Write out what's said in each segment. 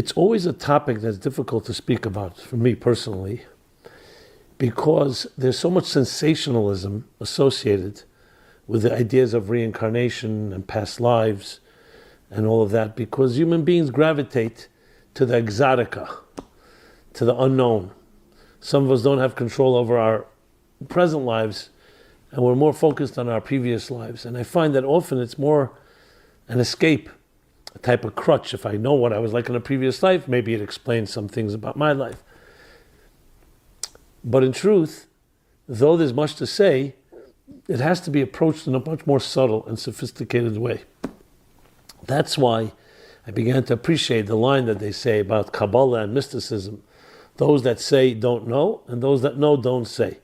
It's always a topic that's difficult to speak about for me personally, because there's so much sensationalism associated with the ideas of reincarnation and past lives and all of that, because human beings gravitate to the exotica, to the unknown. Some of us don't have control over our present lives, and we're more focused on our previous lives. And I find that often it's more an escape, a type of crutch. If I know what I was like in a previous life, maybe it explains some things about my life. But in truth, though there's much to say, it has to be approached in a much more subtle and sophisticated way. That's why I began to appreciate the line that they say about Kabbalah and mysticism. Those that say don't know, and those that know don't say.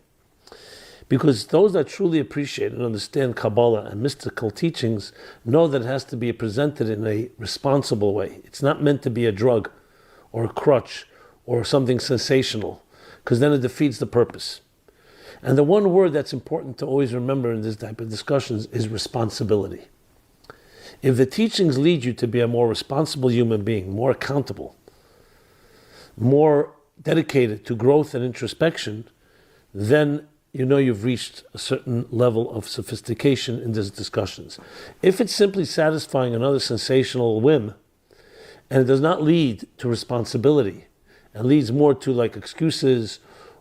Because those that truly appreciate and understand Kabbalah and mystical teachings know that it has to be presented in a responsible way. It's not meant to be a drug or a crutch or something sensational, because then it defeats the purpose. And the one word that's important to always remember in this type of discussions is responsibility. If the teachings lead you to be a more responsible human being, more accountable, more dedicated to growth and introspection, then you know you've reached a certain level of sophistication in these discussions. If it's simply satisfying another sensational whim, and it does not lead to responsibility, and leads more to like excuses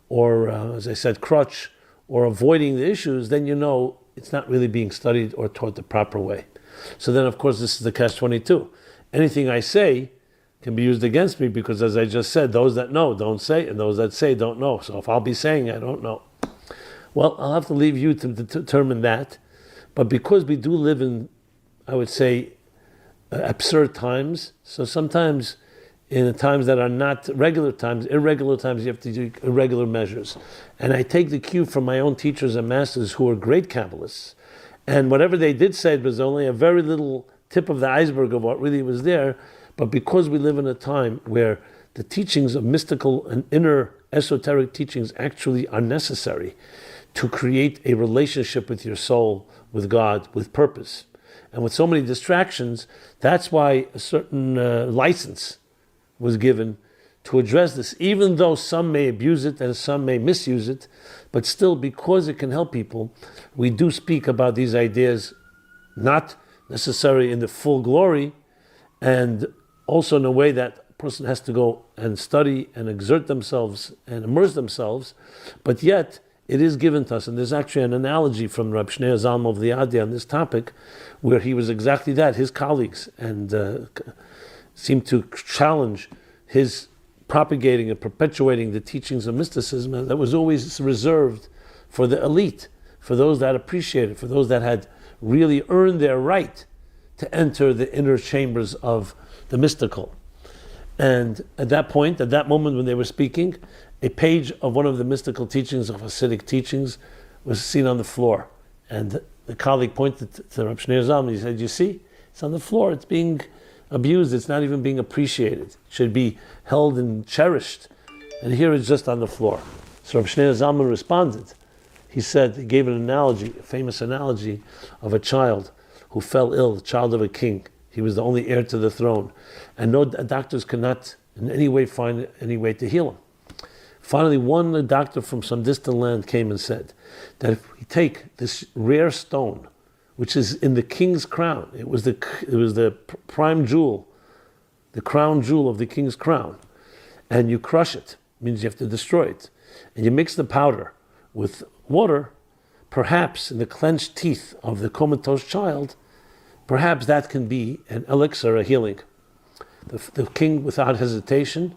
or, as I said, crutch, or avoiding the issues, then you know it's not really being studied or taught the proper way. So then, of course, this is the catch-22. Anything I say can be used against me because, as I just said, those that know don't say, and those that say don't know. So if I'll be saying I don't know, well, I'll have to leave you to determine that. But because we do live in, I would say, absurd times, so sometimes in times that are not regular times, irregular times, you have to do irregular measures. And I take the cue from my own teachers and masters who are great Kabbalists. And whatever they did say, it was only a very little tip of the iceberg of what really was there. But because we live in a time where the teachings of mystical and inner esoteric teachings actually are necessary to create a relationship with your soul, with God, with purpose. And with so many distractions, that's why a certain license was given to address this, even though some may abuse it and some may misuse it, but still, because it can help people, we do speak about these ideas, not necessarily in the full glory, and also in a way that a person has to go and study and exert themselves and immerse themselves, but yet it is given to us. And there's actually an analogy from Rab Shneur Zalman of Liadi on this topic, where he was exactly that, his colleagues, and seemed to challenge his propagating and perpetuating the teachings of mysticism that was always reserved for the elite, for those that appreciated, for those that had really earned their right to enter the inner chambers of the mystical. And at that point, at that moment when they were speaking, a page of one of the mystical teachings, of Hasidic teachings, was seen on the floor. And the colleague pointed to Rab Shneur Zalman. He said, "You see, it's on the floor. It's being abused. It's not even being appreciated. It should be held and cherished. And here it's just on the floor." So Rab Shneur Zalman responded. He said, he gave an analogy, a famous analogy of a child who fell ill, the child of a king. He was the only heir to the throne. And no doctors could not in any way find any way to heal him. Finally, one doctor from some distant land came and said that if we take this rare stone, which is in the king's crown, it was the prime jewel, the crown jewel of the king's crown, and you crush it, means you have to destroy it, and you mix the powder with water, perhaps in the clenched teeth of the comatose child, perhaps that can be an elixir, a healing. The king, without hesitation,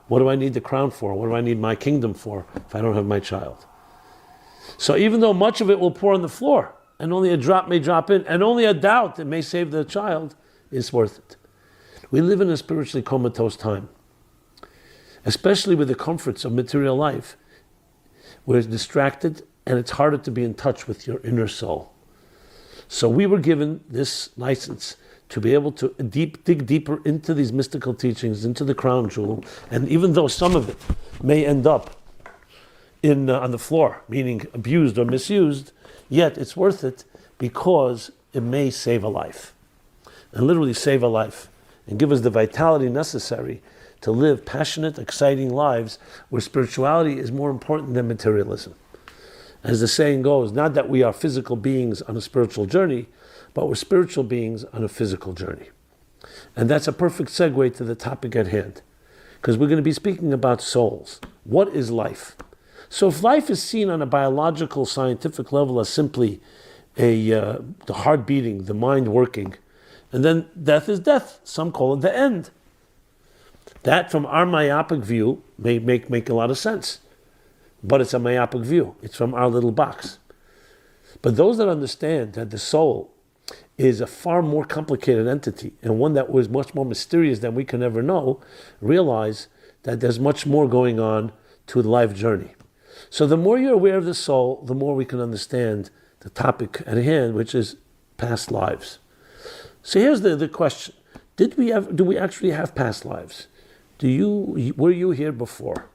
what do I need the crown for? What do I need my kingdom for if I don't have my child? So even though much of it will pour on the floor, and only a drop may drop in, and only a doubt that may save the child, is worth it. We live in a spiritually comatose time, especially with the comforts of material life. We're distracted, and it's harder to be in touch with your inner soul. So we were given this license to be able to dig deeper into these mystical teachings, into the crown jewel, and even though some of it may end up on the floor, meaning abused or misused, yet it's worth it because it may save a life. And literally save a life and give us the vitality necessary to live passionate, exciting lives where spirituality is more important than materialism. As the saying goes, not that we are physical beings on a spiritual journey, but we're spiritual beings on a physical journey. And that's a perfect segue to the topic at hand, because we're going to be speaking about souls. What is life? So if life is seen on a biological, scientific level as simply the heart beating, the mind working, and then death is death, some call it the end. That, from our myopic view, may make a lot of sense. But it's a myopic view. It's from our little box. But those that understand that the soul is a far more complicated entity, and one that was much more mysterious than we can ever know, realize that there's much more going on to the life journey. So the more you're aware of the soul, the more we can understand the topic at hand, which is past lives. So here's the question. Do we actually have past lives? Were you here before?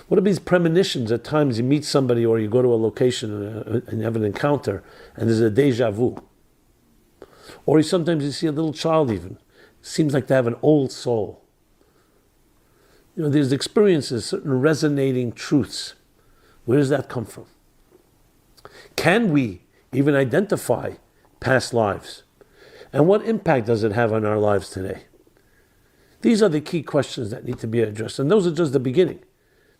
What are these premonitions? At times you meet somebody or you go to a location and you have an encounter and there's a deja vu. Or sometimes you see a little child even. Seems like they have an old soul. There's experiences, certain resonating truths. Where does that come from? Can we even identify past lives? And what impact does it have on our lives today? These are the key questions that need to be addressed. And those are just the beginning.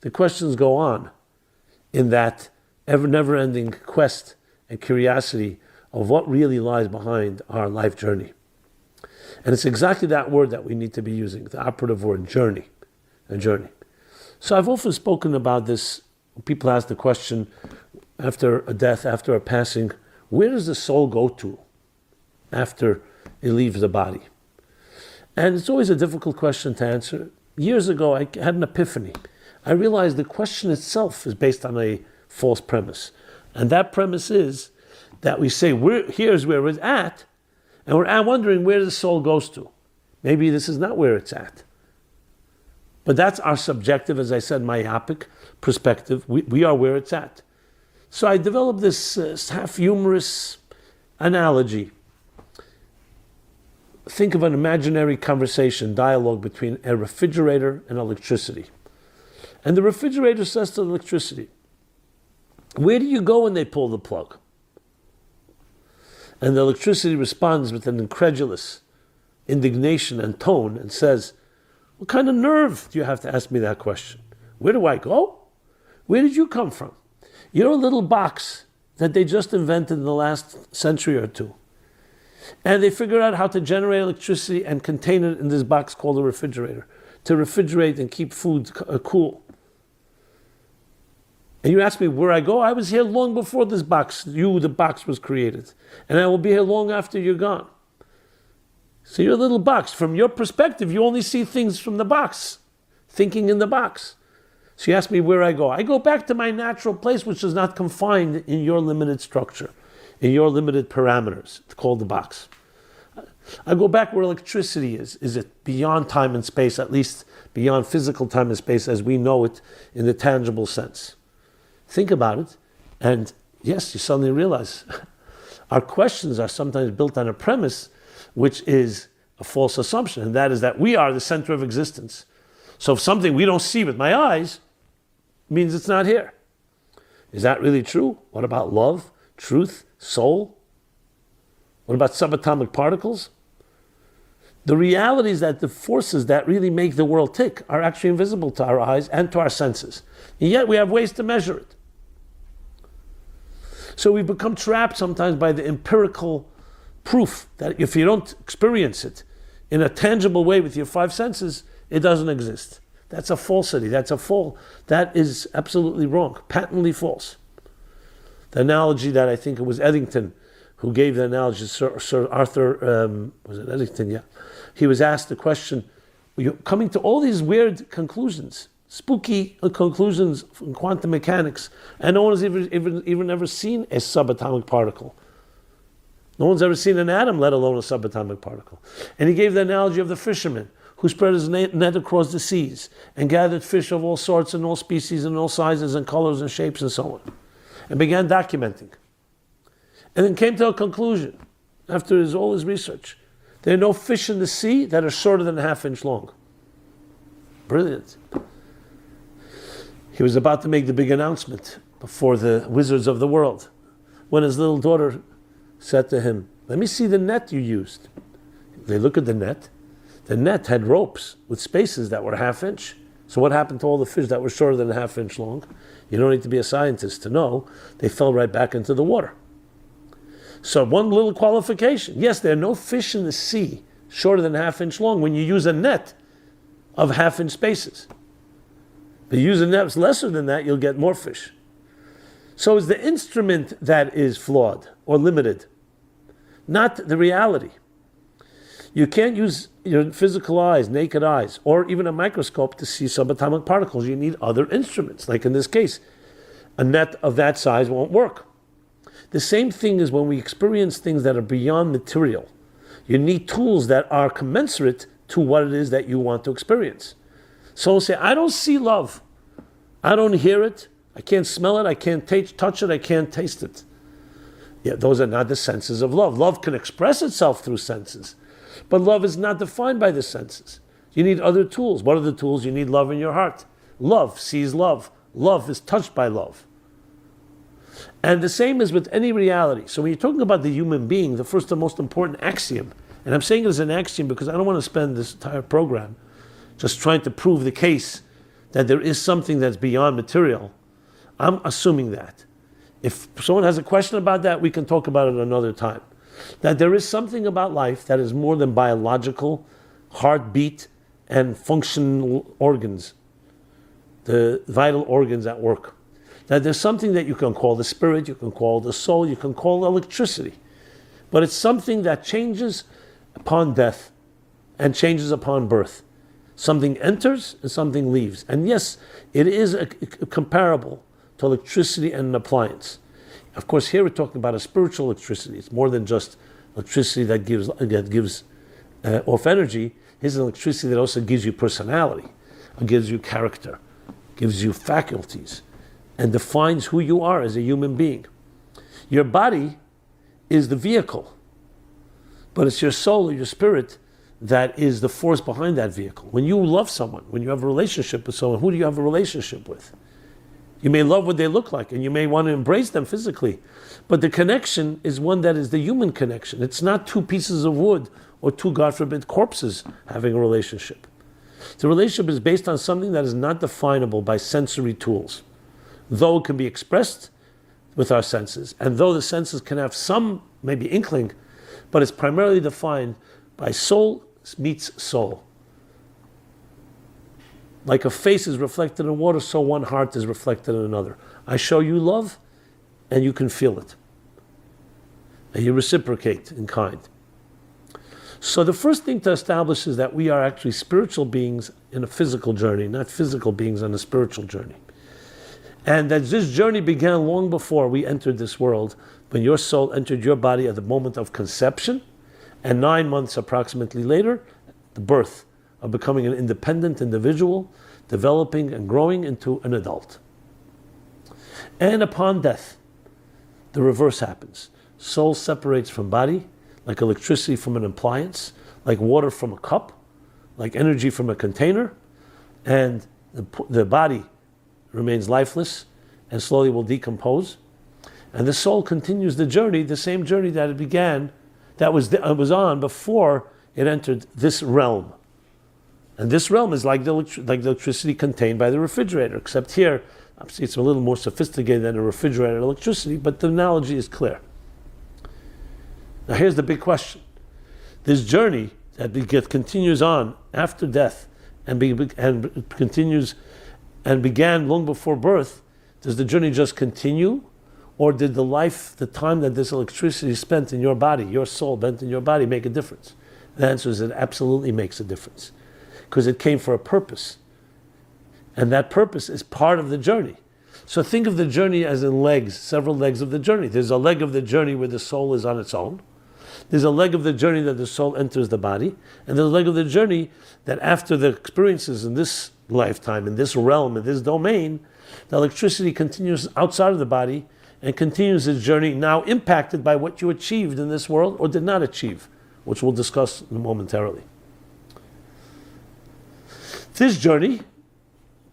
The questions go on in that never-ending quest and curiosity of what really lies behind our life journey. And it's exactly that word that we need to be using, the operative word, journey. A journey. So I've often spoken about this. People ask the question, after a death, after a passing, where does the soul go to after it leaves the body? And it's always a difficult question to answer. Years ago, I had an epiphany. I realized the question itself is based on a false premise. And that premise is that we say, here's where it's at, and we're wondering where the soul goes to. Maybe this is not where it's at. But that's our subjective, as I said, myopic perspective. We are where it's at. So I developed this half-humorous analogy. Think of an imaginary conversation, dialogue between a refrigerator and electricity. And the refrigerator says to the electricity, where do you go when they pull the plug? And the electricity responds with an incredulous indignation and tone and says, what kind of nerve do you have to ask me that question? Where do I go? Where did you come from? You're a little box that they just invented in the last century or two. And they figured out how to generate electricity and contain it in this box called a refrigerator, to refrigerate and keep food cool. And you ask me where I go? I was here long before this box, the box was created. And I will be here long after you're gone. So you're a little box. From your perspective, you only see things from the box, thinking in the box. So you ask me where I go. I go back to my natural place, which is not confined in your limited structure, in your limited parameters. It's called the box. I go back where electricity is. Is it beyond time and space, at least beyond physical time and space as we know it in the tangible sense? Think about it, and yes, you suddenly realize our questions are sometimes built on a premise which is a false assumption, and that is that we are the center of existence. So if something we don't see with my eyes means it's not here. Is that really true? What about love, truth, soul? What about subatomic particles? The reality is that the forces that really make the world tick are actually invisible to our eyes and to our senses. And yet we have ways to measure it. So we become trapped sometimes by the empirical proof that if you don't experience it in a tangible way with your five senses, it doesn't exist. That's a falsity. That is absolutely wrong, patently false. The analogy that I think it was Eddington who gave the analogy, Sir Arthur, was it Eddington? Yeah. He was asked the question, you're coming to all these weird conclusions, spooky conclusions from quantum mechanics, and no one has even ever seen a subatomic particle. No one's ever seen an atom, let alone a subatomic particle. And he gave the analogy of the fisherman who spread his net across the seas and gathered fish of all sorts and all species and all sizes and colors and shapes and so on, and began documenting. And then came to a conclusion. after all his research. There are no fish in the sea that are shorter than a half-inch long. Brilliant. He was about to make the big announcement before the wizards of the world, when his little daughter said to him, "Let me see the net you used." They look at the net. The net had ropes with spaces that were half-inch. So what happened to all the fish that were shorter than a half-inch long? You don't need to be a scientist to know. They fell right back into the water. So one little qualification. Yes, there are no fish in the sea shorter than a half-inch long when you use a net of half-inch spaces. But you use a net lesser than that, you'll get more fish. So it's the instrument that is flawed or limited, not the reality. You can't use your physical eyes, naked eyes, or even a microscope to see subatomic particles. You need other instruments. Like in this case, a net of that size won't work. The same thing is when we experience things that are beyond material. You need tools that are commensurate to what it is that you want to experience. Someone say, "I don't see love. I don't hear it. I can't smell it. I can't touch it. I can't taste it." Yeah, those are not the senses of love. Love can express itself through senses. But love is not defined by the senses. You need other tools. What are the tools? You need love in your heart. Love sees love. Love is touched by love. And the same is with any reality. So when you're talking about the human being, the first and most important axiom, and I'm saying it as an axiom because I don't want to spend this entire program just trying to prove the case that there is something that's beyond material. I'm assuming that. If someone has a question about that, we can talk about it another time. That there is something about life that is more than biological, heartbeat, and functional organs, the vital organs at work. That there's something that you can call the spirit, you can call the soul, you can call electricity. But it's something that changes upon death and changes upon birth. Something enters and something leaves. And yes, it is comparable to electricity and an appliance. Of course, here we're talking about a spiritual electricity. It's more than just electricity that gives off energy. Here's an electricity that also gives you personality, gives you character, gives you faculties, and defines who you are as a human being. Your body is the vehicle, but it's your soul or your spirit that is the force behind that vehicle. When you love someone, when you have a relationship with someone, who do you have a relationship with? You may love what they look like, and you may want to embrace them physically, but the connection is one that is the human connection. It's not two pieces of wood or two, God forbid, corpses having a relationship. The relationship is based on something that is not definable by sensory tools, though it can be expressed with our senses, and though the senses can have some, maybe inkling, but it's primarily defined by soul meets soul. Like a face is reflected in water, so one heart is reflected in another. I show you love, and you can feel it. And you reciprocate in kind. So the first thing to establish is that we are actually spiritual beings in a physical journey, not physical beings on a spiritual journey. And that this journey began long before we entered this world, when your soul entered your body at the moment of conception, and 9 months approximately later, the birth of becoming an independent individual, developing and growing into an adult. And upon death, the reverse happens. Soul separates from body, like electricity from an appliance, like water from a cup, like energy from a container, and the body remains lifeless and slowly will decompose. And the soul continues the journey, the same journey that it began, that was on before it entered this realm. And this realm is like the electricity contained by the refrigerator, except here, obviously it's a little more sophisticated than a refrigerator electricity, but the analogy is clear. Now here's the big question. This journey that continues on after death and continues and began long before birth, does the journey just continue? Or did the time that this electricity is spent in your body, your soul spent in your body, make a difference? The answer is it absolutely makes a difference. Because it came for a purpose. And that purpose is part of the journey. So think of the journey as in legs, several legs of the journey. There's a leg of the journey where the soul is on its own. There's a leg of the journey that the soul enters the body. And there's a leg of the journey that after the experiences in this lifetime, in this realm, in this domain, the electricity continues outside of the body and continues its journey, now impacted by what you achieved in this world or did not achieve, which we'll discuss momentarily. This journey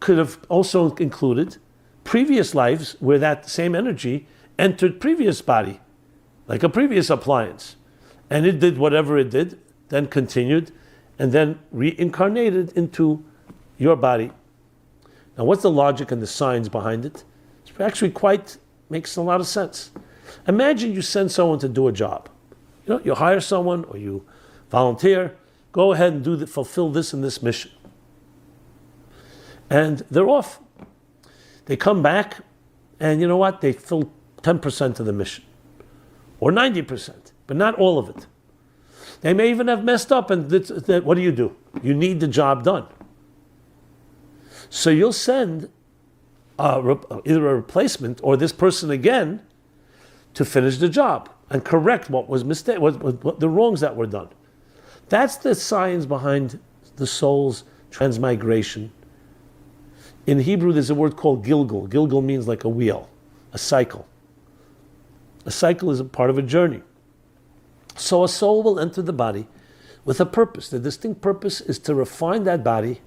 could have also included previous lives where that same energy entered previous body, like a previous appliance, and it did whatever it did, then continued, and then reincarnated into your body. Now, what's the logic and the science behind it? It's actually makes a lot of sense. Imagine you send someone to do a job. You hire someone or you volunteer, go ahead and fulfill this and this mission. And they're off. They come back, and you know what? They fill 10% of the mission, or 90%, but not all of it. They may even have messed up, and what do? You need the job done. So you'll send either a replacement or this person again to finish the job and correct what was what the wrongs that were done. That's the science behind the soul's transmigration. In Hebrew, there's a word called gilgul. Gilgul means like a wheel, a cycle. A cycle is a part of a journey. So a soul will enter the body with a purpose. The distinct purpose is to refine that body,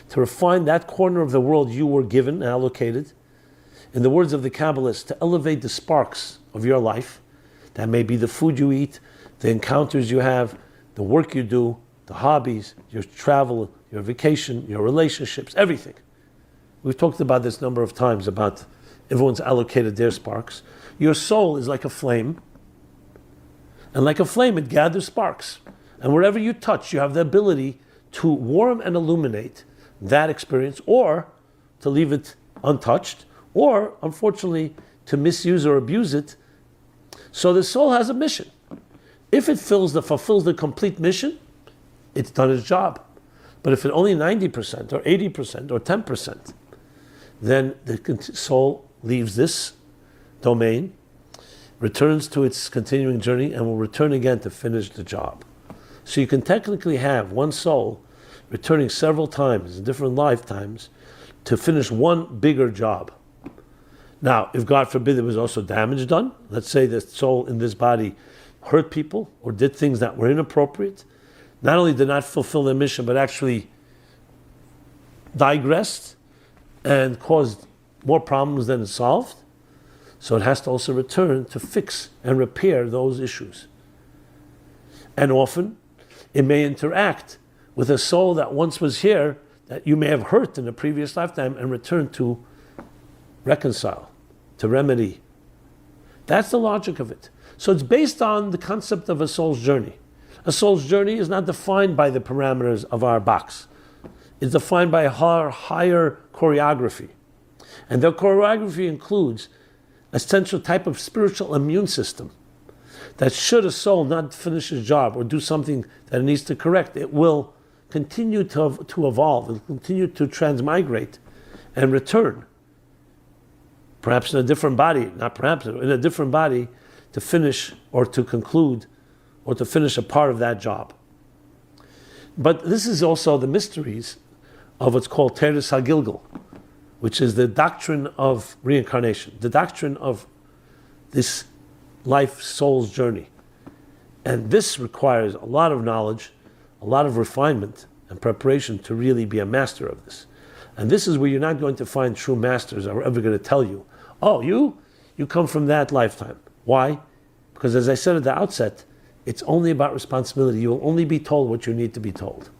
to refine that corner of the world you were given, allocated. In the words of the Kabbalists, to elevate the sparks of your life. That may be the food you eat, the encounters you have, the work you do, the hobbies, your travel, your vacation, your relationships, everything. We've talked about this a number of times, about everyone's allocated their sparks. Your soul is like a flame, and like a flame, it gathers sparks. And wherever you touch, you have the ability to warm and illuminate that experience, or to leave it untouched, or, unfortunately, to misuse or abuse it. So the soul has a mission. If it fulfills the complete mission, it's done its job. But if it only 90% or 80% or 10%, then the soul leaves this domain, returns to its continuing journey, and will return again to finish the job. So you can technically have one soul returning several times in different lifetimes to finish one bigger job. Now, if God forbid there was also damage done, let's say the soul in this body hurt people or did things that were inappropriate, not only did not fulfill their mission, but actually digressed and caused more problems than it solved. So it has to also return to fix and repair those issues. And often, it may interact with a soul that once was here, that you may have hurt in a previous lifetime, and return to reconcile, to remedy. That's the logic of it. So it's based on the concept of a soul's journey. A soul's journey is not defined by the parameters of our box. It's defined by a higher choreography. And the choreography includes a central type of spiritual immune system that should a soul not finish its job or do something that it needs to correct, it will continue to evolve, it will continue to transmigrate and return. Perhaps in a different body, not perhaps, in a different body to finish or to conclude or to finish a part of that job. But this is also the mysteries of what's called Teres HaGilgul, which is the doctrine of reincarnation, the doctrine of this life soul's journey. And this requires a lot of knowledge, a lot of refinement and preparation to really be a master of this. And this is where you're not going to find true masters that are ever going to tell you, oh, you come from that lifetime. Why? Because as I said at the outset, it's only about responsibility. You will only be told what you need to be told.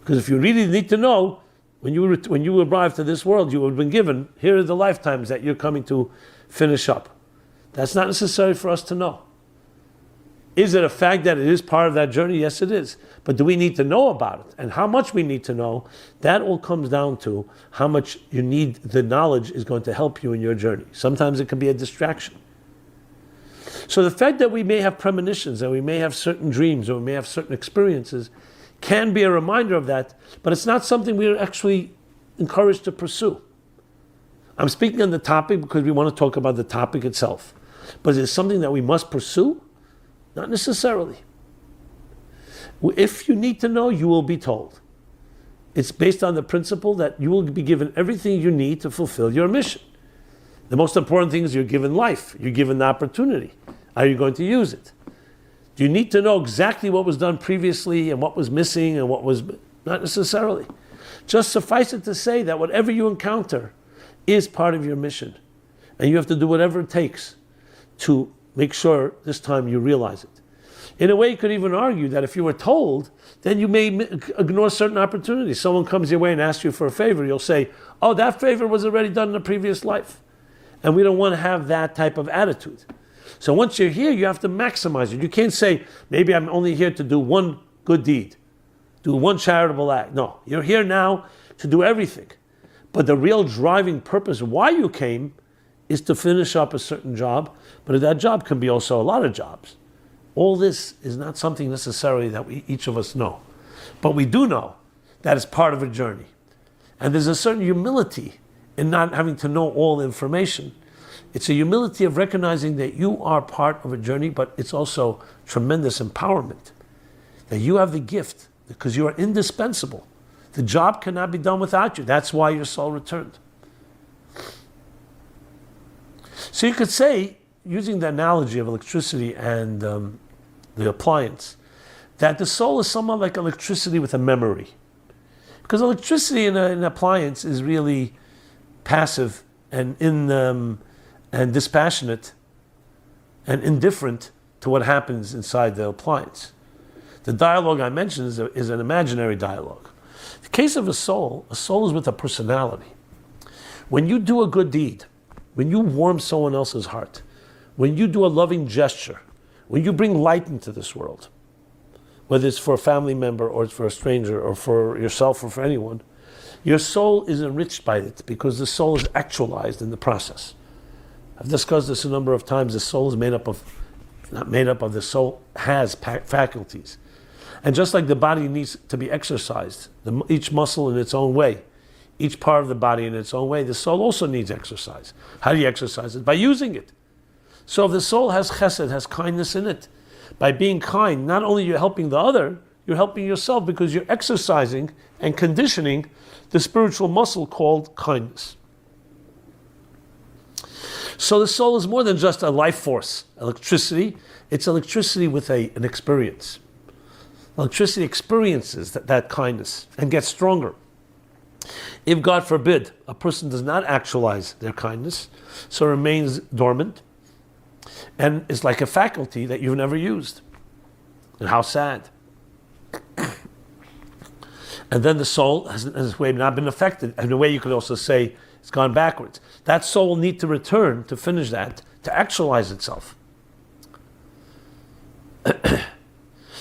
Because if you really need to know, when you arrive to this world, you have been given, here are the lifetimes that you're coming to finish up. That's not necessary for us to know. Is it a fact that it is part of that journey? Yes, it is. But do we need to know about it? And how much we need to know, that all comes down to how much you need, the knowledge is going to help you in your journey. Sometimes it can be a distraction. So the fact that we may have premonitions, and we may have certain dreams, or we may have certain experiences, can be a reminder of that, but it's not something we are actually encouraged to pursue. I'm speaking on the topic because we want to talk about the topic itself. But is it something that we must pursue? Not necessarily. If you need to know, you will be told. It's based on the principle that you will be given everything you need to fulfill your mission. The most important thing is you're given life. You're given the opportunity. Are you going to use it? Do you need to know exactly what was done previously and what was missing and what was... Not necessarily. Just suffice it to say that whatever you encounter is part of your mission. And you have to do whatever it takes to make sure this time you realize it. In a way, you could even argue that if you were told, then you may ignore certain opportunities. Someone comes your way and asks you for a favor, you'll say, oh, that favor was already done in a previous life. And we don't want to have that type of attitude. So once you're here, you have to maximize it. You can't say, maybe I'm only here to do one good deed, do one charitable act. No, you're here now to do everything. But the real driving purpose why you came is to finish up a certain job, but that job can be also a lot of jobs. All this is not something necessarily that each of us know. But we do know that it's part of a journey. And there's a certain humility in not having to know all the information. It's a humility of recognizing that you are part of a journey, but it's also tremendous empowerment. That you have the gift, because you are indispensable. The job cannot be done without you. That's why your soul returned. So you could say, using the analogy of electricity and the appliance, that the soul is somewhat like electricity with a memory. Because electricity in an appliance is really passive and and dispassionate and indifferent to what happens inside the appliance. The dialogue I mentioned is an imaginary dialogue. The case of a soul is with a personality. When you do a good deed, when you warm someone else's heart, when you do a loving gesture, when you bring light into this world, whether it's for a family member or it's for a stranger or for yourself or for anyone, your soul is enriched by it because the soul is actualized in the process. I've discussed this a number of times. The soul is the soul has faculties. And just like the body needs to be exercised, each muscle in its own way, each part of the body in its own way, the soul also needs exercise. How do you exercise it? By using it. So if the soul has chesed, has kindness in it, by being kind, not only you're helping the other, you're helping yourself because you're exercising and conditioning the spiritual muscle called kindness. So the soul is more than just a life force, electricity. It's electricity with an experience. Electricity experiences that kindness and gets stronger. If, God forbid, a person does not actualize their kindness, so remains dormant, and it's like a faculty that you've never used. And how sad. And then the soul has in this way not been affected. In a way you could also say it's gone backwards. That soul will need to return to finish that, to actualize itself.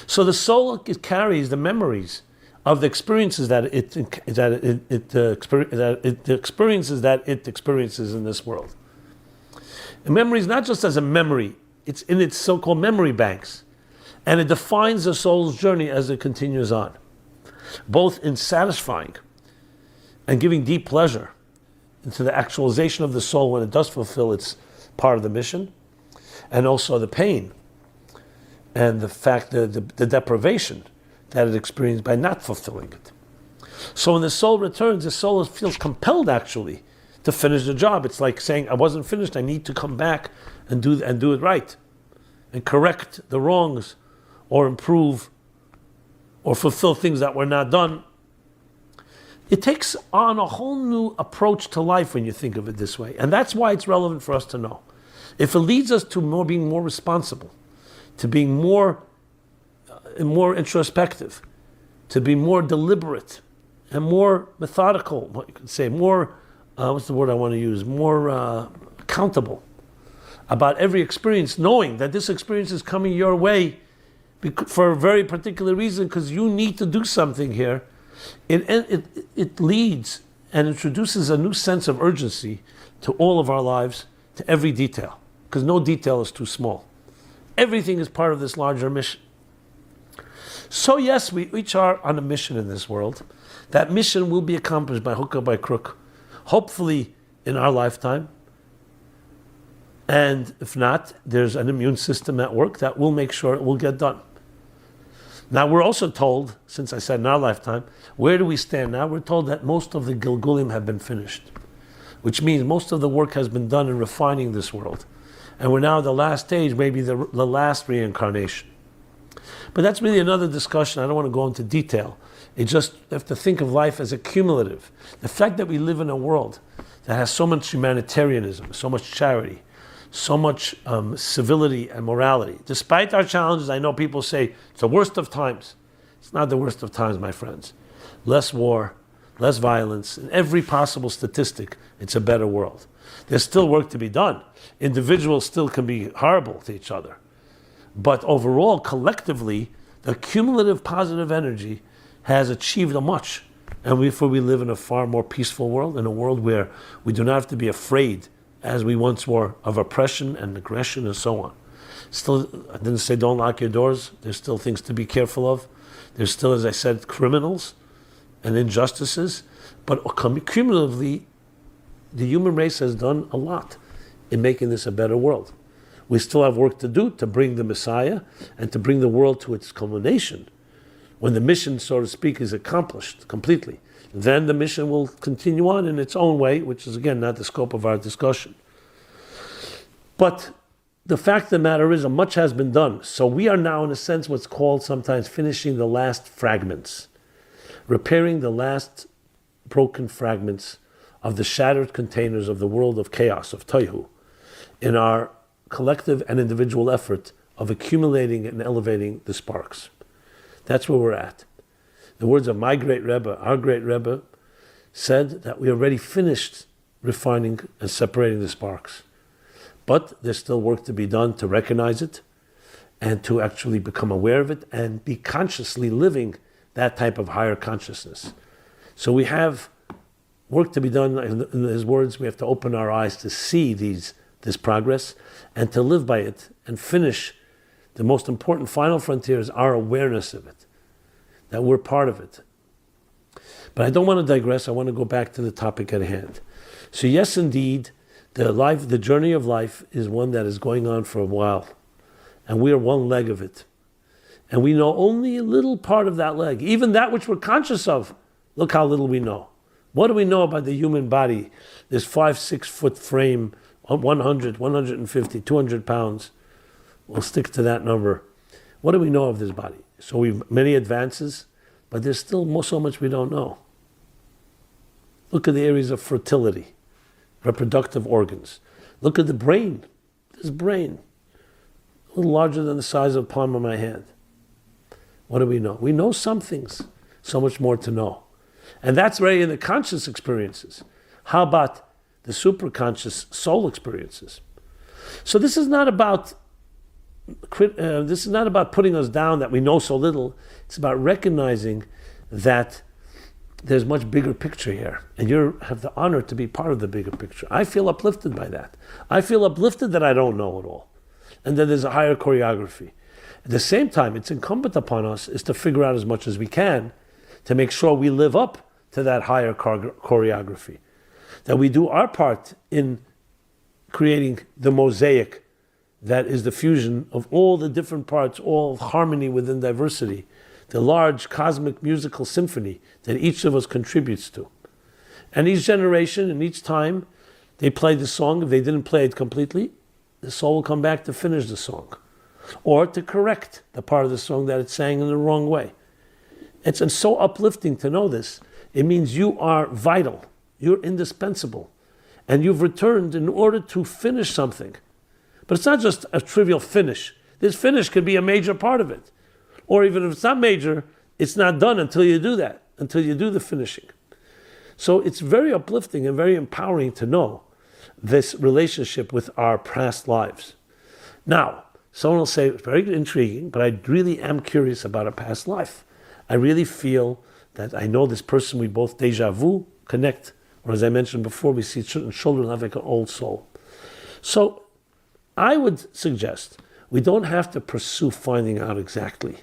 So the soul carries the memories of the experiences that it experiences in this world. And memory is not just as a memory, it's in its so-called memory banks. And it defines the soul's journey as it continues on, both in satisfying and giving deep pleasure into the actualization of the soul when it does fulfill its part of the mission, and also the pain and the fact that the deprivation that it experienced by not fulfilling it. So when the soul returns, the soul feels compelled actually to finish the job. It's like saying, I wasn't finished, I need to come back and do it right, and correct the wrongs, or improve, or fulfill things that were not done. It takes on a whole new approach to life when you think of it this way. And that's why it's relevant for us to know. If it leads us to being more responsible, to being more introspective, to be more deliberate and more methodical, what you could say, more, what's the word I want to use, more accountable about every experience, knowing that this experience is coming your way for a very particular reason, because you need to do something here. It leads and introduces a new sense of urgency to all of our lives, to every detail, because no detail is too small. Everything is part of this larger mission. So yes, we each are on a mission in this world. That mission will be accomplished by hook or by crook, hopefully in our lifetime. And if not, there's an immune system at work that will make sure it will get done. Now we're also told, since I said in our lifetime, where do we stand now? We're told that most of the Gilgulim have been finished. which means most of the work has been done in refining this world. And we're now at the last stage, maybe the last reincarnation. But that's really another discussion. I don't want to go into detail. It's just you have to think of life as a cumulative. The fact that we live in a world that has so much humanitarianism, so much charity, so much civility and morality. Despite our challenges, I know people say it's the worst of times. It's not the worst of times, my friends. Less war, less violence. In every possible statistic, it's a better world. There's still work to be done. Individuals still can be horrible to each other. But overall, collectively, the cumulative positive energy has achieved a much. And we live in a far more peaceful world, in a world where we do not have to be afraid, as we once were, of oppression and aggression and so on. Still, I didn't say don't lock your doors. There's still things to be careful of. There's still, as I said, criminals and injustices. But cumulatively, the human race has done a lot in making this a better world. We still have work to do to bring the Messiah and to bring the world to its culmination. When the mission, so to speak, is accomplished completely, then the mission will continue on in its own way, which is, again, not the scope of our discussion. But the fact of the matter is, much has been done. So we are now, in a sense, what's called sometimes finishing the last fragments, repairing the last broken fragments of the shattered containers of the world of chaos, of Tohu, in our collective and individual effort of accumulating and elevating the sparks. That's where we're at. The words of my great Rebbe, our great Rebbe, said that we already finished refining and separating the sparks. But there's still work to be done to recognize it and to actually become aware of it and be consciously living that type of higher consciousness. So we have work to be done. In his words, we have to open our eyes to see this progress and to live by it and finish. The most important final frontier is our awareness of it, that we're part of it. But I don't want to digress. I want to go back to the topic at hand. So yes, indeed, the journey of life is one that is going on for a while, and we are one leg of it. And we know only a little part of that leg, even that which we're conscious of. Look how little we know. What do we know about the human body? This 5-6 foot frame, 100, 150, 200 pounds. We'll stick to that number. What do we know of this body? So we've many advances, but there's still so much we don't know. Look at the areas of fertility, reproductive organs. Look at the brain. This brain, a little larger than the size of the palm of my hand. What do we know? We know some things, so much more to know. And that's really in the conscious experiences. How about the superconscious soul experiences? So this is not about putting us down that we know so little. It's about recognizing that there's much bigger picture here, and you have the honor to be part of the bigger picture. I feel uplifted by that. I feel uplifted that I don't know it all, and that there's a higher choreography. At the same time, it's incumbent upon us is to figure out as much as we can to make sure we live up to that higher choreography, that we do our part in creating the mosaic that is the fusion of all the different parts, all harmony within diversity, the large cosmic musical symphony that each of us contributes to. And each generation and each time they play the song, if they didn't play it completely, the soul will come back to finish the song or to correct the part of the song that it sang in the wrong way. It's so uplifting to know this. It means you are vital, you're indispensable, and you've returned in order to finish something. But it's not just a trivial finish. This finish could be a major part of it. Or even if it's not major, it's not done until you do that, until you do the finishing. So it's very uplifting and very empowering to know this relationship with our past lives. Now, someone will say, it's very intriguing, but I really am curious about a past life. I really feel that I know this person, we both deja vu, connect. Or as I mentioned before, we see certain children have like an old soul. So I would suggest we don't have to pursue finding out exactly.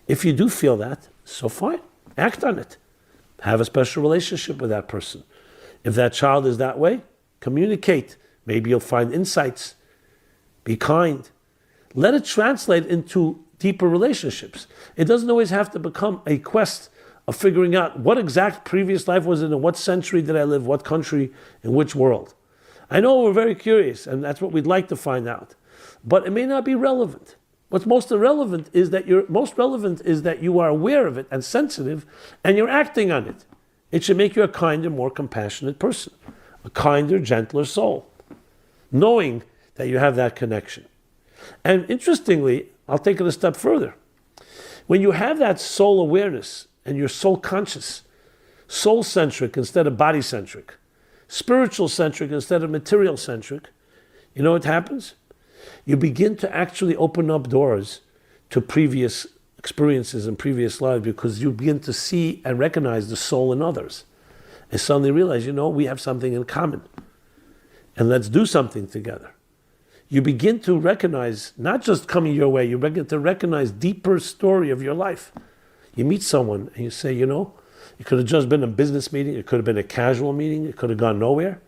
If you do feel that, so fine, act on it. Have a special relationship with that person. If that child is that way, communicate. Maybe you'll find insights. Be kind. Let it translate into deeper relationships. It doesn't always have to become a quest of figuring out what exact previous life was it, in what century did I live, what country, in which world. I know we're very curious, and that's what we'd like to find out. But it may not be relevant. What's most relevant is that you are aware of it and sensitive, and you're acting on it. It should make you a kinder, more compassionate person, a kinder, gentler soul, knowing that you have that connection. And interestingly, I'll take it a step further. When you have that soul awareness and you're soul conscious, soul-centric instead of body-centric, spiritual-centric instead of material-centric, you know what happens? You begin to actually open up doors to previous experiences and previous lives, because you begin to see and recognize the soul in others. And suddenly realize, we have something in common. And let's do something together. You begin to recognize, not just coming your way, you begin to recognize deeper story of your life. You meet someone and you say, it could have just been a business meeting, it could have been a casual meeting, it could have gone nowhere.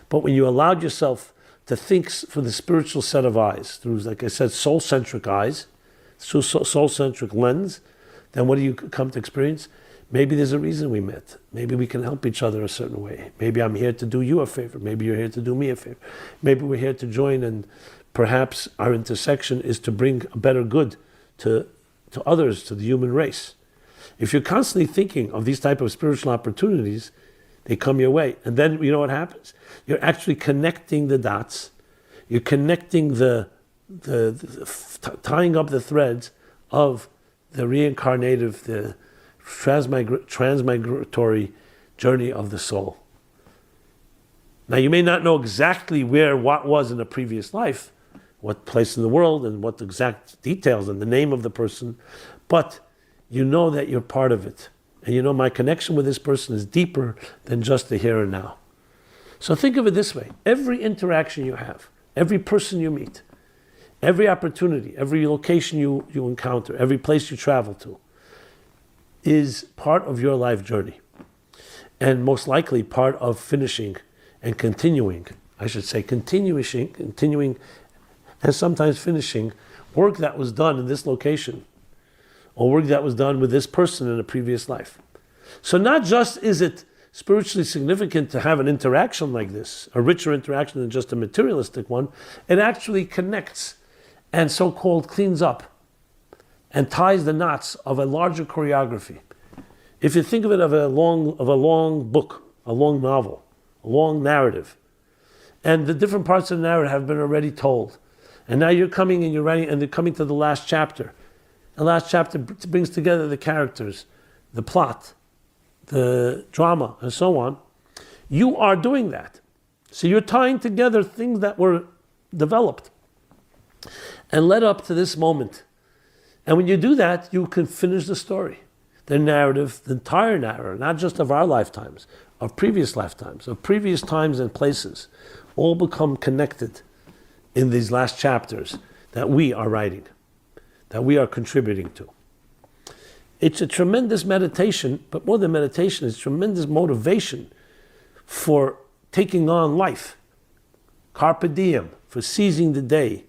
But when you allowed yourself to think for the spiritual set of eyes, through, like I said, soul-centric eyes, through soul-centric lens, then what do you come to experience? Maybe there's a reason we met. Maybe we can help each other a certain way. Maybe I'm here to do you a favor. Maybe you're here to do me a favor. Maybe we're here to join, and perhaps our intersection is to bring a better good to others, to the human race. If you're constantly thinking of these type of spiritual opportunities, they come your way. And then you know what happens? You're actually connecting the dots. You're connecting tying up the threads of the reincarnative, the transmigratory journey of the soul. Now, you may not know exactly what was in a previous life, what place in the world, and what the exact details and the name of the person, but you know that you're part of it. And my connection with this person is deeper than just the here and now. So think of it this way. Every interaction you have, every person you meet, every opportunity, every location you encounter, every place you travel to, is part of your life journey. And most likely part of finishing and continuing, continuing and sometimes finishing work that was done in this location, or work that was done with this person in a previous life. So not just is it spiritually significant to have an interaction like this, a richer interaction than just a materialistic one, it actually connects and so-called cleans up and ties the knots of a larger choreography. If you think of it of a long book, a long novel, a long narrative, and the different parts of the narrative have been already told, and now you're coming and you're writing, and they're coming to the last chapter. The last chapter brings together the characters, the plot, the drama, and so on. You are doing that. So you're tying together things that were developed and led up to this moment. And when you do that, you can finish the story, the narrative, the entire narrative, not just of our lifetimes, of previous lifetimes, of previous times and places, all become connected in these last chapters that we are writing, that we are contributing to. It's a tremendous meditation, but more than meditation, it's tremendous motivation for taking on life, carpe diem, for seizing the day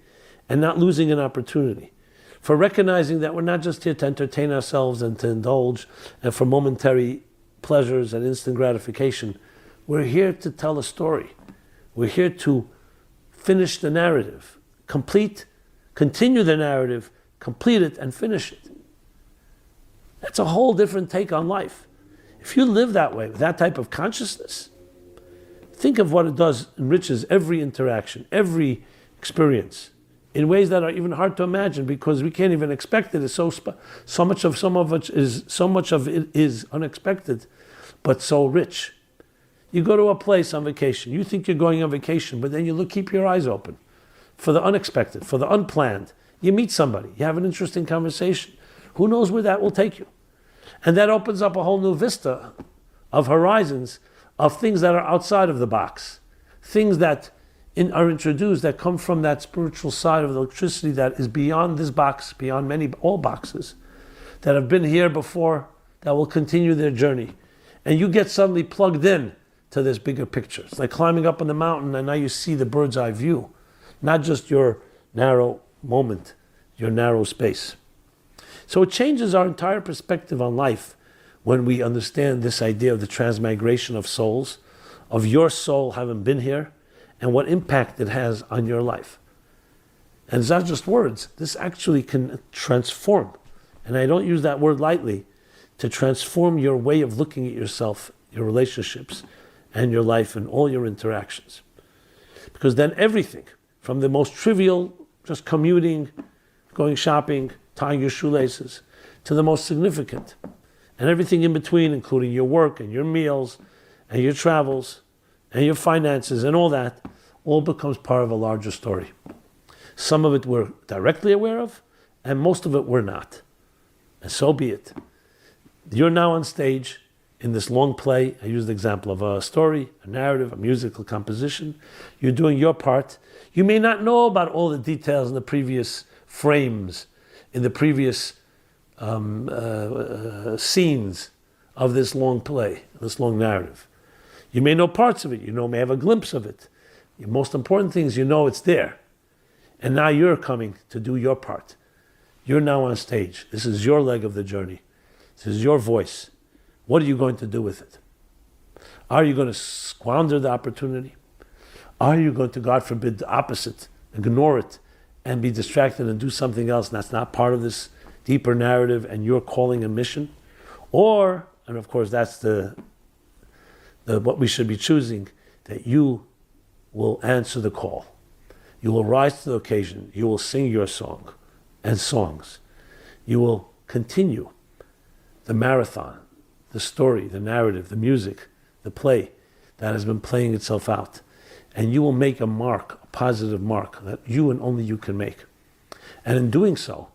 and not losing an opportunity, for recognizing that we're not just here to entertain ourselves and to indulge and for momentary pleasures and instant gratification. We're here to tell a story. We're here to finish the narrative, continue the narrative, complete it and finish it. That's a whole different take on life. If you live that way, with that type of consciousness, think of what it does, enriches every interaction, every experience, in ways that are even hard to imagine because we can't even expect it. It's so much of it is unexpected, but so rich. You go to a place on vacation. You think you're going on vacation, but then you keep your eyes open for the unexpected, for the unplanned. You meet somebody. You have an interesting conversation. Who knows where that will take you? And that opens up a whole new vista of horizons, of things that are outside of the box, things that are introduced that come from that spiritual side of the electricity that is beyond this box, beyond all boxes, that have been here before, that will continue their journey. And you get suddenly plugged in to this bigger picture. It's like climbing up on the mountain and now you see the bird's eye view, not just your narrow moment, your narrow space. So it changes our entire perspective on life when we understand this idea of the transmigration of souls, of your soul having been here, and what impact it has on your life. And it's not just words. This actually can transform, and I don't use that word lightly, to transform your way of looking at yourself, your relationships, and your life and all your interactions. Because then everything, from the most trivial, just commuting, going shopping, tying your shoelaces, to the most significant, and everything in between, including your work and your meals and your travels and your finances and all that, all becomes part of a larger story. Some of it we're directly aware of, and most of it we're not. And so be it. You're now on stage in this long play. I used the example of a story, a narrative, a musical composition. You're doing your part. You may not know about all the details in the previous frames, in the previous scenes of this long play, this long narrative. You may know parts of it. You may have a glimpse of it. The most important thing is it's there. And now you're coming to do your part. You're now on stage. This is your leg of the journey. This is your voice. What are you going to do with it? Are you going to squander the opportunity? Are you going to, God forbid, the opposite, ignore it, and be distracted and do something else that's not part of this deeper narrative and your calling and mission? Or, and of course that's the what we should be choosing, that you will answer the call. You will rise to the occasion. You will sing your song and songs. You will continue the marathon, the story, the narrative, the music, the play that has been playing itself out. And you will make a mark, a positive mark that you and only you can make. And in doing so,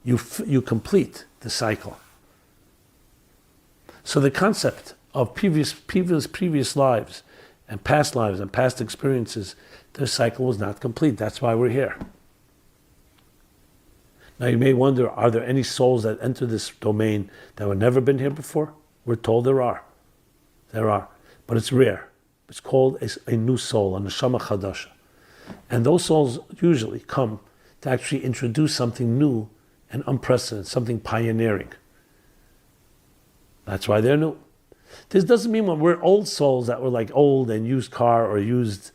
you complete the cycle. So the concept of previous lives and past experiences, their cycle was not complete. That's why we're here. Now you may wonder, are there any souls that enter this domain that have never been here before? We're told there are. There are. But it's rare. It's called a new soul, a neshama chadasha. And those souls usually come to actually introduce something new and unprecedented, something pioneering. That's why they're new. This doesn't mean when we're old souls that we're like old and used car or used.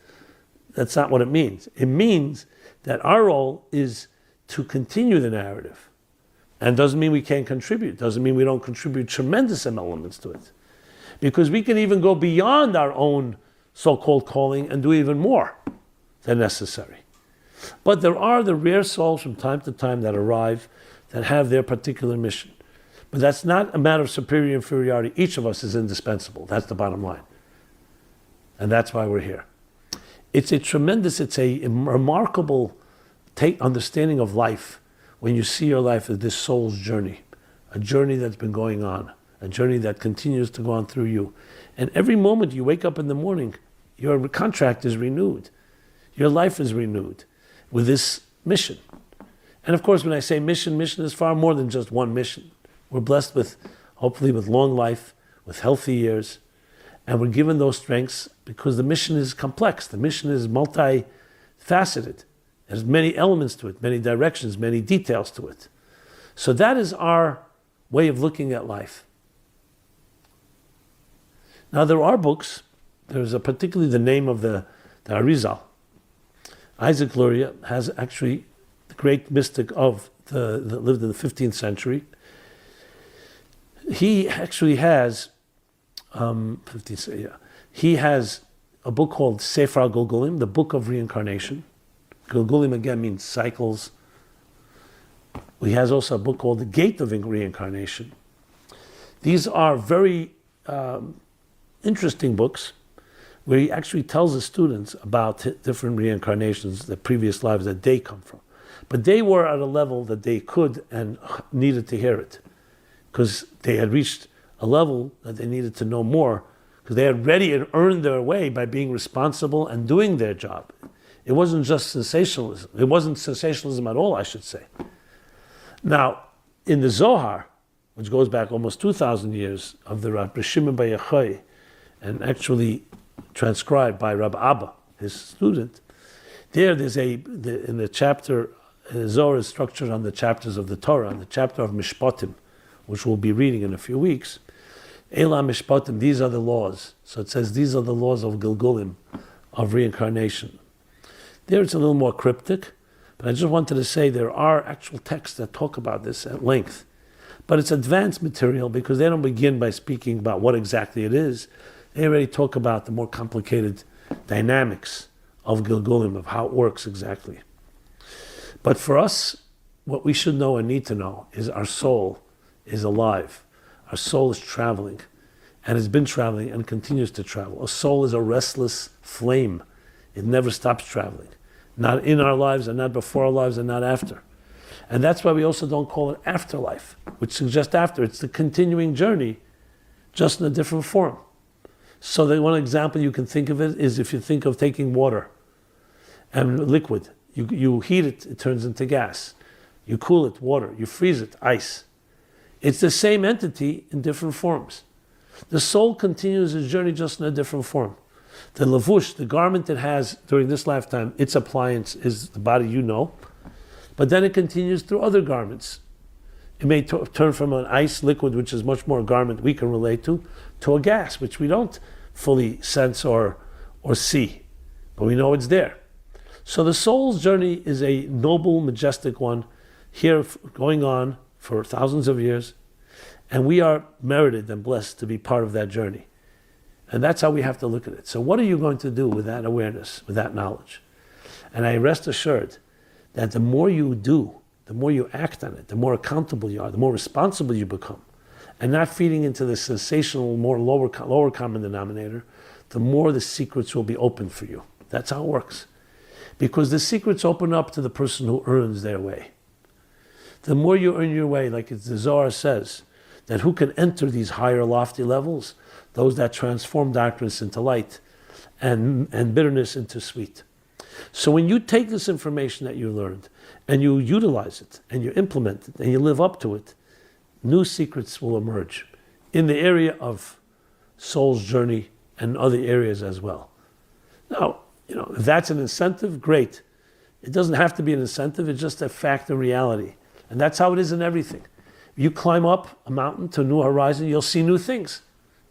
That's not what it means. It means that our role is to continue the narrative. And doesn't mean we can't contribute. Doesn't mean we don't contribute tremendous elements to it. Because we can even go beyond our own so-called calling and do even more than necessary. But there are the rare souls from time to time that arrive that have their particular mission. But that's not a matter of superior inferiority. Each of us is indispensable. That's the bottom line. And that's why we're here. It's a remarkable understanding of life when you see your life as this soul's journey, a journey that's been going on, a journey that continues to go on through you. And every moment you wake up in the morning, your contract is renewed. Your life is renewed with this mission. And of course, when I say mission is far more than just one mission. We're blessed with, hopefully, with long life, with healthy years, and we're given those strengths because the mission is complex. The mission is multifaceted. There's many elements to it, many directions, many details to it. So that is our way of looking at life. Now there are books. There's particularly the name of the Arizal. Isaac Luria has actually the great mystic that lived in the 15th century. He actually has he has a book called Sefer Gulgulim, the Book of Reincarnation. Gulgulim again means cycles. He has also a book called The Gate of Reincarnation. These are very interesting books where he actually tells the students about different reincarnations, the previous lives that they come from. But they were at a level that they could and needed to hear it, because they had reached a level that they needed to know more, because they had already earned their way by being responsible and doing their job. It wasn't just sensationalism. It wasn't sensationalism at all, I should say. Now, in the Zohar, which goes back almost 2,000 years, of the Rabbi Shimon Bar Yochai, and actually transcribed by Rabbi Abba, his student, there's in the chapter, Zohar is structured on the chapters of the Torah, on the chapter of Mishpatim, which we'll be reading in a few weeks. Eila Mishpatim, these are the laws. So it says these are the laws of Gilgulim, of reincarnation. There it's a little more cryptic, but I just wanted to say there are actual texts that talk about this at length. But it's advanced material because they don't begin by speaking about what exactly it is. They already talk about the more complicated dynamics of Gilgulim, of how it works exactly. But for us, what we should know and need to know is our soul is alive. Our soul is traveling and has been traveling and continues to travel. A soul is a restless flame. It never stops traveling. Not in our lives and not before our lives and not after. And that's why we also don't call it afterlife, which suggests after. It's the continuing journey, just in a different form. So the one example you can think of it is if you think of taking water and liquid. You heat it, it turns into gas. You cool it, water. You freeze it, ice. It's the same entity in different forms. The soul continues its journey just in a different form. The lavush, the garment it has during this lifetime, its appliance is the body you know, but then it continues through other garments. It may turn from an ice liquid, which is much more a garment we can relate to a gas, which we don't fully sense or see, but we know it's there. So the soul's journey is a noble, majestic one, here going on for thousands of years, and we are merited and blessed to be part of that journey. And that's how we have to look at it. So what are you going to do with that awareness, with that knowledge? And I rest assured that the more you do, the more you act on it, the more accountable you are, the more responsible you become, and not feeding into the sensational, more lower common denominator, the more the secrets will be open for you. That's how it works. Because the secrets open up to the person who earns their way. The more you earn your way, like the Zohar says, that who can enter these higher lofty levels? Those that transform darkness into light and bitterness into sweet. So when you take this information that you learned and you utilize it and you implement it and you live up to it, new secrets will emerge in the area of soul's journey and other areas as well. Now, if that's an incentive, great. It doesn't have to be an incentive, it's just a fact of reality. And that's how it is in everything. You climb up a mountain to a new horizon, you'll see new things.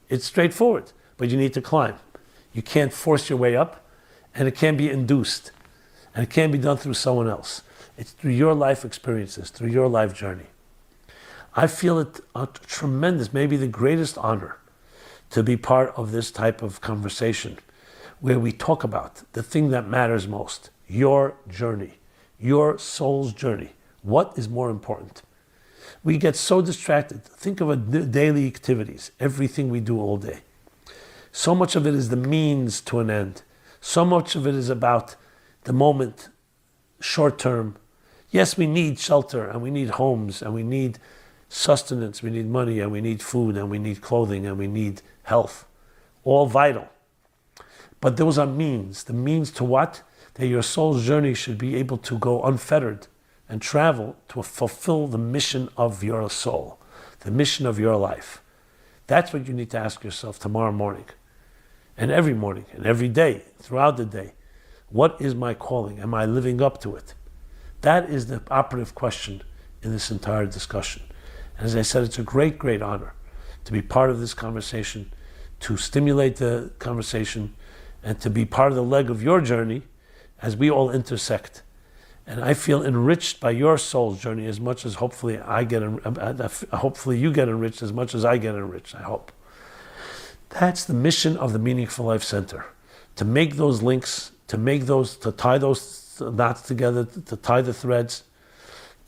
It's straightforward, but you need to climb. You can't force your way up, and it can't be induced, and it can't be done through someone else. It's through your life experiences, through your life journey. I feel it a tremendous, maybe the greatest honor to be part of this type of conversation where we talk about the thing that matters most, your journey, your soul's journey. What is more important? We get so distracted. Think of our daily activities, everything we do all day. So much of it is the means to an end. So much of it is about the moment, short term. Yes, we need shelter and we need homes and we need sustenance, we need money and we need food and we need clothing and we need health. All vital. But those are means. The means to what? That your soul's journey should be able to go unfettered and travel to fulfill the mission of your soul, the mission of your life. That's what you need to ask yourself tomorrow morning, and every day, throughout the day. What is my calling? Am I living up to it? That is the operative question in this entire discussion. And as I said, it's a great, great honor to be part of this conversation, to stimulate the conversation, and to be part of the leg of your journey as we all intersect. And I feel enriched by your soul's journey as much as hopefully you get enriched as much as I get enriched, I hope. That's the mission of the Meaningful Life Center. To make those links, to tie those knots together, to tie the threads,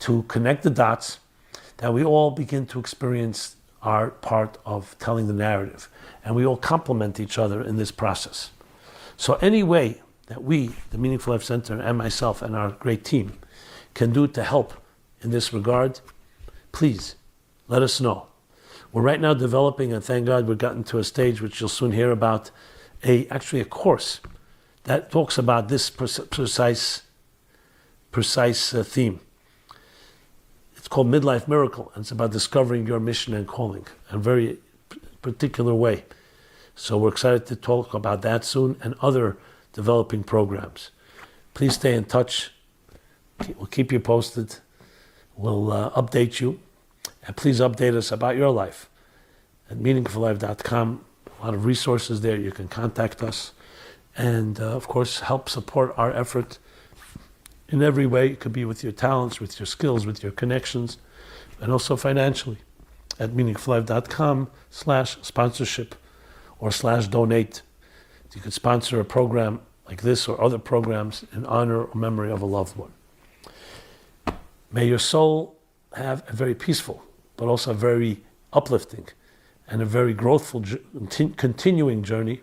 to connect the dots, that we all begin to experience our part of telling the narrative. And we all complement each other in this process. So any way that we, the Meaningful Life Center, and myself and our great team, can do to help in this regard, please let us know. We're right now developing, and thank God we've gotten to a stage which you'll soon hear about, actually a course that talks about this precise theme. It's called Midlife Miracle, and it's about discovering your mission and calling in a very particular way. So we're excited to talk about that soon and other developing programs. Please stay in touch. We'll keep you posted. We'll update you. And please update us about your life. at meaningfullife.com. A lot of resources there. You can contact us and, of course, help support our effort in every way. It could be with your talents, with your skills, with your connections, and also financially at meaningfullife.com/sponsorship or /donate. You could sponsor a program like this or other programs in honor or memory of a loved one. May your soul have a very peaceful, but also a very uplifting and a very growthful, continuing journey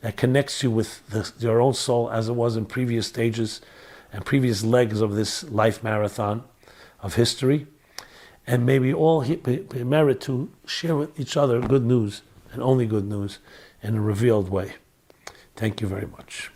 that connects you with your own soul as it was in previous stages and previous legs of this life marathon of history. And may we all merit to share with each other good news, and only good news, in a revealed way. Thank you very much.